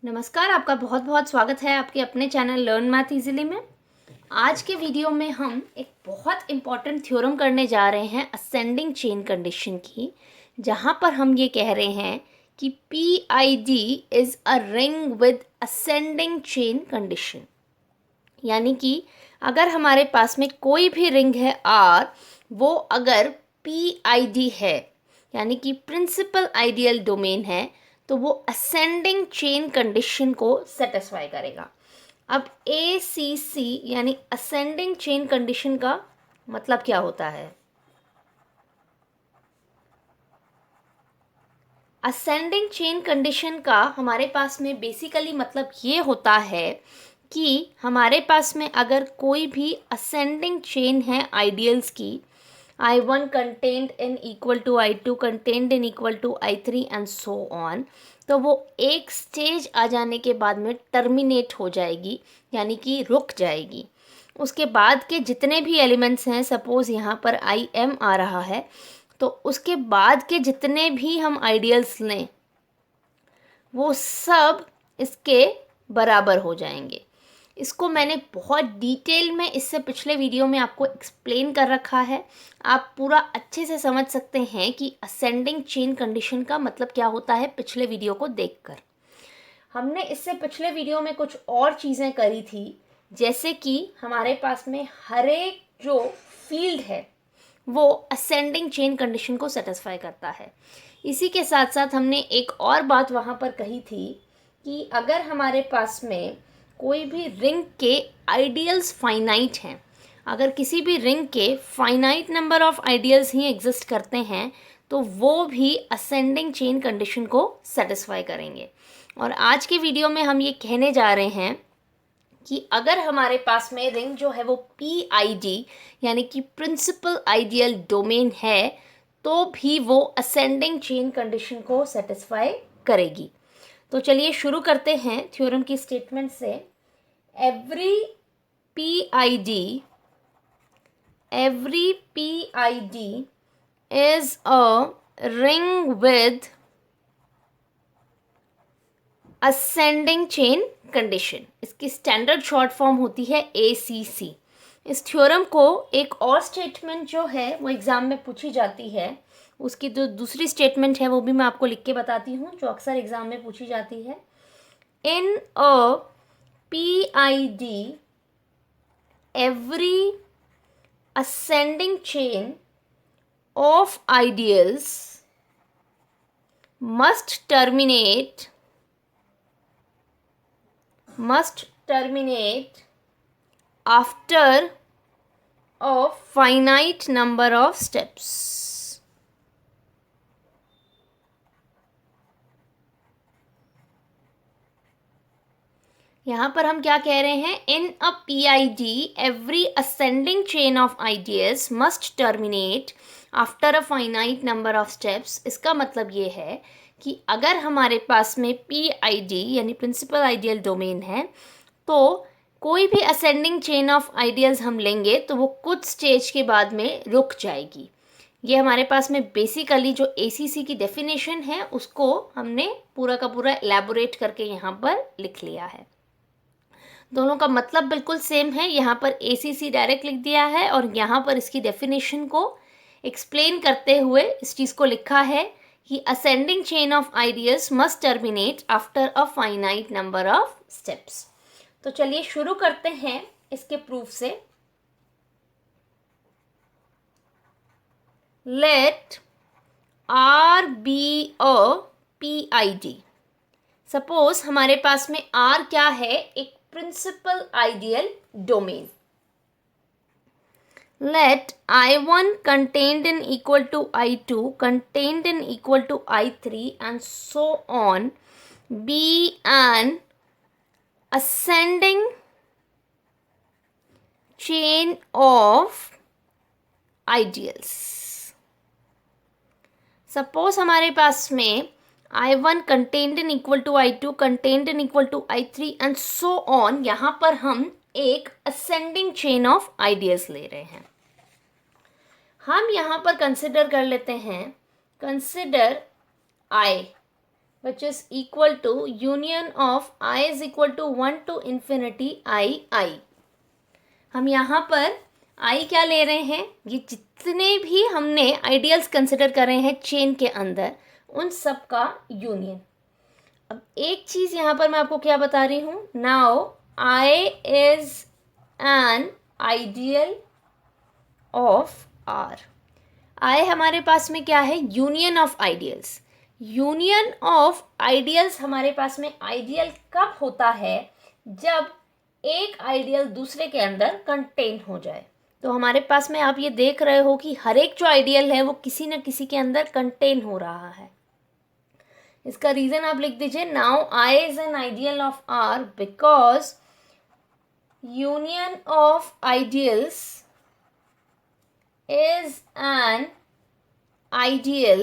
नमस्कार, आपका बहुत बहुत स्वागत है आपके अपने चैनल लर्न मैथ इजीली में। आज के वीडियो में हम एक बहुत इम्पॉर्टेंट थ्योरम करने जा रहे हैं असेंडिंग चेन कंडीशन की, जहाँ पर हम ये कह रहे हैं कि PID is a ring with ascending chain condition. यानी कि अगर हमारे पास में कोई भी रिंग है R, वो अगर PID है यानी कि प्रिंसिपल आइडियल डोमेन है, तो वो असेंडिंग चेन कंडीशन को सेटिस्फाई करेगा। अब ACC यानी असेंडिंग चेन कंडीशन का मतलब क्या होता है? असेंडिंग चेन कंडीशन का हमारे पास में बेसिकली मतलब ये होता है कि हमारे पास में अगर कोई भी असेंडिंग चेन है आइडियल्स की, I1 contained in equal to I2 contained in equal to I3 and so on, तो वो एक स्टेज आ जाने के बाद में टर्मिनेट हो जाएगी यानी कि रुक जाएगी। उसके बाद के जितने भी एलिमेंट्स हैं, सपोज यहाँ पर IM आ रहा है, तो उसके बाद के जितने भी हम आइडियल्स लें वो सब इसके बराबर हो जाएंगे। इसको मैंने बहुत डिटेल में इससे पिछले वीडियो में आपको एक्सप्लेन कर रखा है। आप पूरा अच्छे से समझ सकते हैं कि असेंडिंग चेन कंडीशन का मतलब क्या होता है पिछले वीडियो को देखकर। हमने इससे पिछले वीडियो में कुछ और चीज़ें करी थी, जैसे कि हमारे पास में हर एक जो फील्ड है वो असेंडिंग चेन कंडीशन को सेटिस्फाई करता है। इसी के साथ साथ हमने एक और बात वहाँ पर कही थी कि अगर हमारे पास में कोई भी रिंग के आइडियल्स फाइनाइट हैं, अगर किसी भी रिंग के finite number of ideals he exist करते हैं, तो वो भी असेंडिंग चेन कंडीशन को सेटिस्फाई करेंगे। और आज के वीडियो में हम ये कहने जा रहे हैं कि अगर हमारे पास में रिंग जो है वो PID यानी कि प्रिंसिपल आइडियल डोमेन है, तो भी वो असेंडिंग चेन कंडीशन को सेटिस्फाई करेगी। तो चलिए शुरू करते हैं थ्योरम की स्टेटमेंट से। Every PID is a ring with ascending chain condition. इसकी स्टैंडर्ड शॉर्ट फॉर्म होती है ACC। इस थ्योरम को एक और स्टेटमेंट जो है वो एग्ज़ाम में पूछी जाती है, उसकी जो दूसरी स्टेटमेंट है वो भी मैं आपको लिख के बताती हूँ, जो अक्सर एग्ज़ाम में पूछी जाती है। इन अ PID every ascending chain of ideals must terminate after a finite number of steps. यहाँ पर हम क्या कह रहे हैं? इन अ PID every ascending chain of ideals must terminate after a finite number of steps. इसका मतलब ये है कि अगर हमारे पास में PID यानी प्रिंसिपल आइडियल डोमेन है, तो कोई भी असेंडिंग चेन ऑफ आइडियल्स हम लेंगे तो वो कुछ स्टेज के बाद में रुक जाएगी। ये हमारे पास में बेसिकली जो ACC की डेफिनेशन है उसको हमने पूरा का पूरा एलैबोरेट करके यहाँ पर लिख लिया है। दोनों का मतलब बिल्कुल सेम है। यहाँ पर ACC डायरेक्ट लिख दिया है और यहाँ पर इसकी डेफिनेशन को एक्सप्लेन करते हुए इस चीज़ को लिखा है कि ascending chain of ideals must terminate after a finite number of steps. तो चलिए शुरू करते हैं इसके प्रूफ से। Let R be a PID। Suppose हमारे पास में R क्या है? एक principal ideal domain. Let I1 contained in equal to I2 contained in equal to I3 and so on be an ascending chain of ideals. Suppose हमारे पास में I1 contained in equal to I2 contained in equal to I3 and so on, यहाँ पर हम एक ascending chain of ideals ले रहे हैं। हम यहाँ पर कंसिडर कर लेते हैं, consider I which is equal to union of I is equal to 1 to infinity I. हम यहाँ पर I क्या ले रहे हैं, ये जितने भी हमने आइडियल्स कंसिडर कर रहे हैं चेन के अंदर उन सब का यूनियन। अब एक चीज़ यहाँ पर मैं आपको क्या बता रही हूँ, now I is an ideal of R। I हमारे पास में क्या है, union of ideals. Union of ideals हमारे पास में आइडियल कब होता है, जब एक आइडियल दूसरे के अंदर कंटेन हो जाए। तो हमारे पास में आप ये देख रहे हो कि हर एक जो आइडियल है वो किसी न किसी के अंदर कंटेन हो रहा है। इसका रीज़न आप लिख दीजिए, now I is an ideal of R because union of ideals is an ideal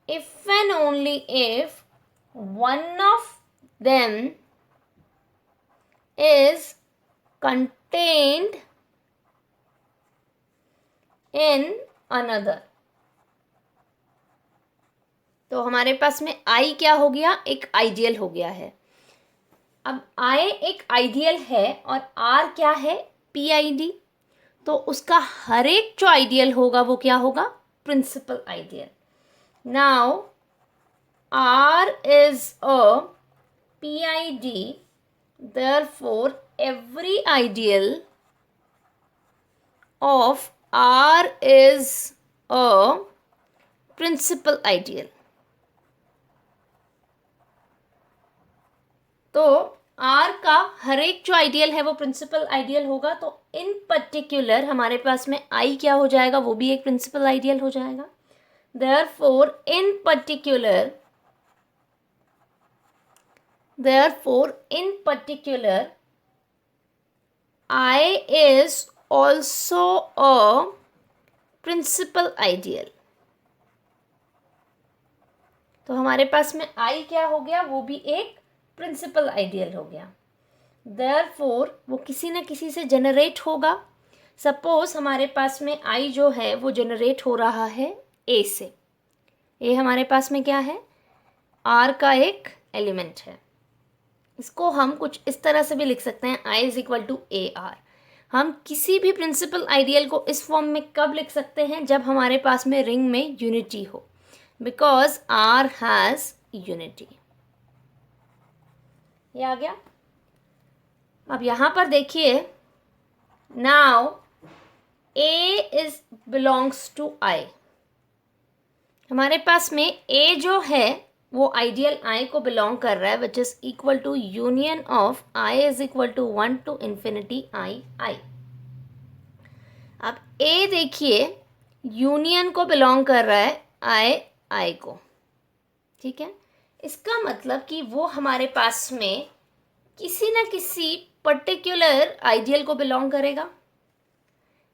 if and only if one of them is contained in another। तो हमारे पास में I क्या हो गया, एक आइडियल हो गया है। अब I एक आइडियल है और R क्या है, PID। तो उसका हर एक जो आइडियल होगा वो क्या होगा, principal ideal. Now R is a PID, therefore every ideal of R is a principal ideal. तो R का हर एक जो आइडियल है वो प्रिंसिपल आइडियल होगा। तो इन पर्टिकुलर हमारे पास में I क्या हो जाएगा, वो भी एक प्रिंसिपल आइडियल हो जाएगा। Therefore in particular I is also a principal ideal. तो हमारे पास में I क्या हो गया, वो भी एक प्रिंसिपल आइडियल हो गया। देयरफॉर वो किसी न किसी से जनरेट होगा। सपोज हमारे पास में I जो है वो जनरेट हो रहा है A से। A हमारे पास में क्या है, R का एक एलिमेंट है। इसको हम कुछ इस तरह से भी लिख सकते हैं, I is equal to AR। हम किसी भी प्रिंसिपल आइडियल को इस फॉर्म में कब लिख सकते हैं, जब हमारे पास में रिंग में यूनिटी हो, बिकॉज R हैज़ यूनिटी। ये आ गया। अब यहाँ पर देखिए, now A is belongs to I। हमारे पास में A जो है वो आइडियल I को बिलोंग कर रहा है, which is equal to union of I is equal to 1 to infinity I। अब A देखिए यूनियन को बिलोंग कर रहा है I को, ठीक है। इसका मतलब कि वो हमारे पास में किसी न किसी पर्टिकुलर आइडियल को बिलोंग करेगा।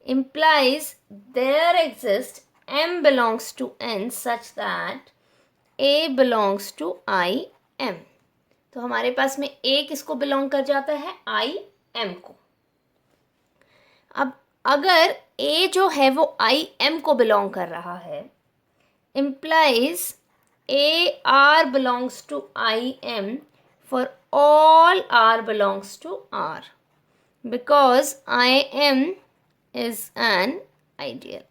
implies there exists M belongs to N such that A belongs to I M। तो हमारे पास में A किसको बिलोंग कर जाता है, I M को। अब अगर A जो है वो I M को बिलोंग कर रहा है, implies A R belongs to I M for all R belongs to R, because I M is an ideal।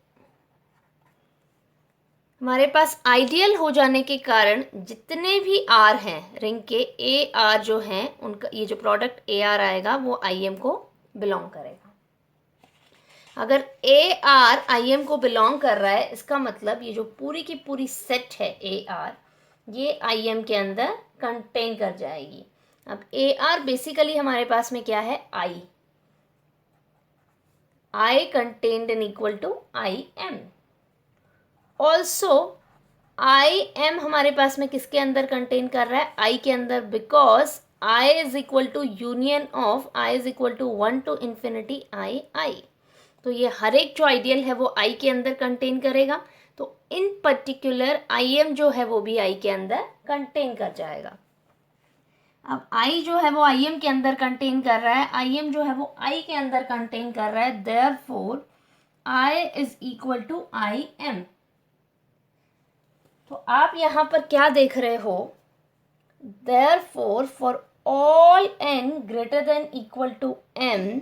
हमारे पास आइडियल हो जाने के कारण जितने भी R हैं रिंग के, A R जो हैं उनका ये जो प्रोडक्ट A R आएगा वो I M को बिलोंग करेगा। अगर A R I M को बिलोंग कर रहा है, इसका मतलब ये जो पूरी की पूरी सेट है A R, ये I M के अंदर कंटेन कर जाएगी। अब A R बेसिकली हमारे पास में क्या है, I contained and equal to I M। Also I M हमारे पास में किसके अंदर कंटेन कर रहा है, I के अंदर, because I is equal to union of I is equal to 1 to infinity I। तो ये हर एक जो आइडियल है वो I के अंदर कंटेन करेगा। तो इन पर्टिकुलर I M जो है वो भी I के अंदर कंटेन कर जाएगा। अब I जो है वो I M के अंदर कंटेन कर रहा है, I M जो है वो I के अंदर कंटेन कर रहा है, therefore I is equal to I M। तो आप यहाँ पर क्या देख रहे हो, therefore for all n greater than equal to m,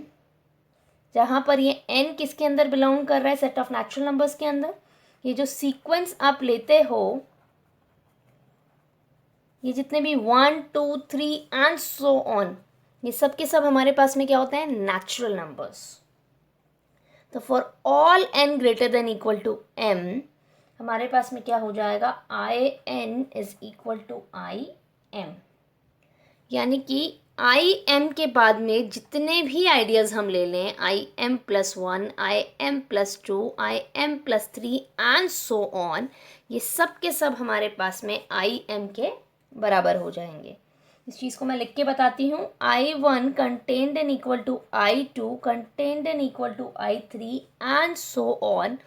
जहाँ पर ये n किसके अंदर बिलोंग कर रहा है, सेट ऑफ नेचुरल नंबर्स के अंदर। ये जो सीक्वेंस आप लेते हो, ये जितने भी 1 2 3 एंड सो ऑन, ये सब के सब हमारे पास में क्या होते हैं, नेचुरल नंबर्स। तो for all n greater than equal to m, हमारे पास में क्या हो जाएगा, I N is equal to I M. यानी कि आई एम के बाद में जितने भी आइडियाज़ हम ले लें, I am plus 1, I am plus 2, I am plus 3 and so on, ये सब के सब हमारे पास में आई एम के बराबर हो जाएंगे। इस चीज़ को मैं लिख के बताती हूँ। I1 contained in equal to I2 contained in equal to I3 and so on,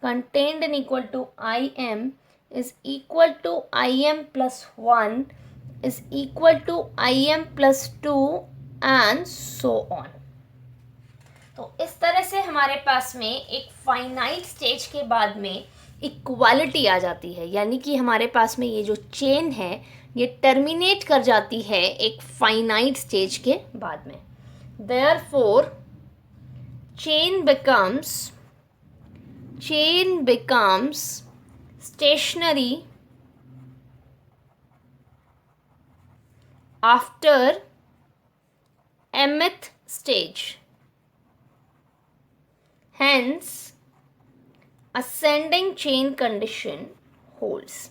contained in equal to IM is equal to IM plus 1 is equal to IM plus 2 and so on. तो इस तरह से हमारे पास में एक finite stage के बाद में इक्वालिटी आ जाती है, यानी कि हमारे पास में ये जो चेन है ये टर्मिनेट कर जाती है एक फाइनाइट स्टेज के बाद में। Therefore chain becomes stationary after mth stage, hence ascending chain condition holds।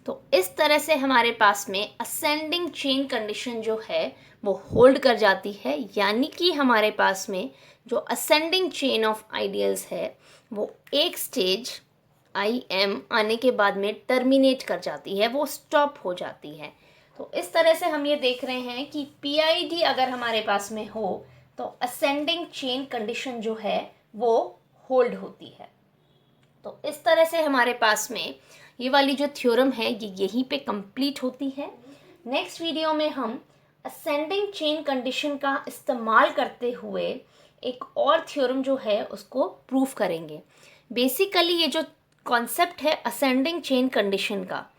तो इस तरह से हमारे पास में असेंडिंग चेन कंडीशन जो है वो होल्ड कर जाती है, यानी कि हमारे पास में जो असेंडिंग चेन ऑफ आइडियल्स है वो एक स्टेज आई एम आने के बाद में टर्मिनेट कर जाती है, वो स्टॉप हो जाती है। तो इस तरह से हम ये देख रहे हैं कि पीआईडी अगर हमारे पास में हो तो असेंडिंग चेन कंडीशन जो है वो होल्ड होती है। तो इस तरह से हमारे पास में ये वाली जो थ्योरम है ये यहीं पे कंप्लीट होती है। नेक्स्ट वीडियो में हम असेंडिंग चेन कंडीशन का इस्तेमाल करते हुए एक और थ्योरम जो है उसको प्रूफ करेंगे। बेसिकली ये जो कॉन्सेप्ट है असेंडिंग चेन कंडीशन का,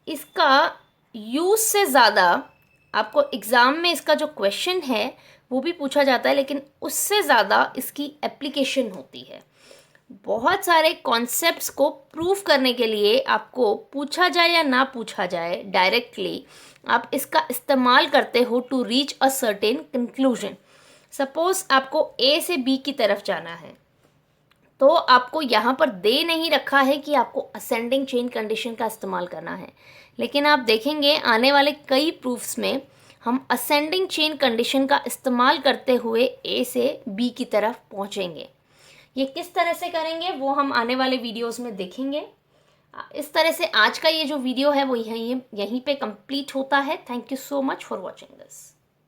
इसका यूज़ से ज़्यादा आपको एग्ज़ाम में इसका जो क्वेश्चन है वो भी पूछा जाता है, लेकिन उससे ज़्यादा इसकी एप्लीकेशन होती है। बहुत सारे कॉन्सेप्ट्स को प्रूफ करने के लिए आपको पूछा जाए या ना पूछा जाए डायरेक्टली, आप इसका इस्तेमाल करते हो to reach a certain conclusion. Suppose आपको ए से बी की तरफ जाना है, तो आपको यहाँ पर दे नहीं रखा है कि आपको असेंडिंग चेन कंडीशन का इस्तेमाल करना है, लेकिन आप देखेंगे आने वाले कई प्रूफ्स में हम असेंडिंग चेन कंडीशन का इस्तेमाल करते हुए ए से बी की तरफ पहुँचेंगे। ये किस तरह से करेंगे वो हम आने वाले वीडियोस में देखेंगे। इस तरह से आज का ये जो वीडियो है वो यहीं पे कंप्लीट होता है। Thank you so much for watching this.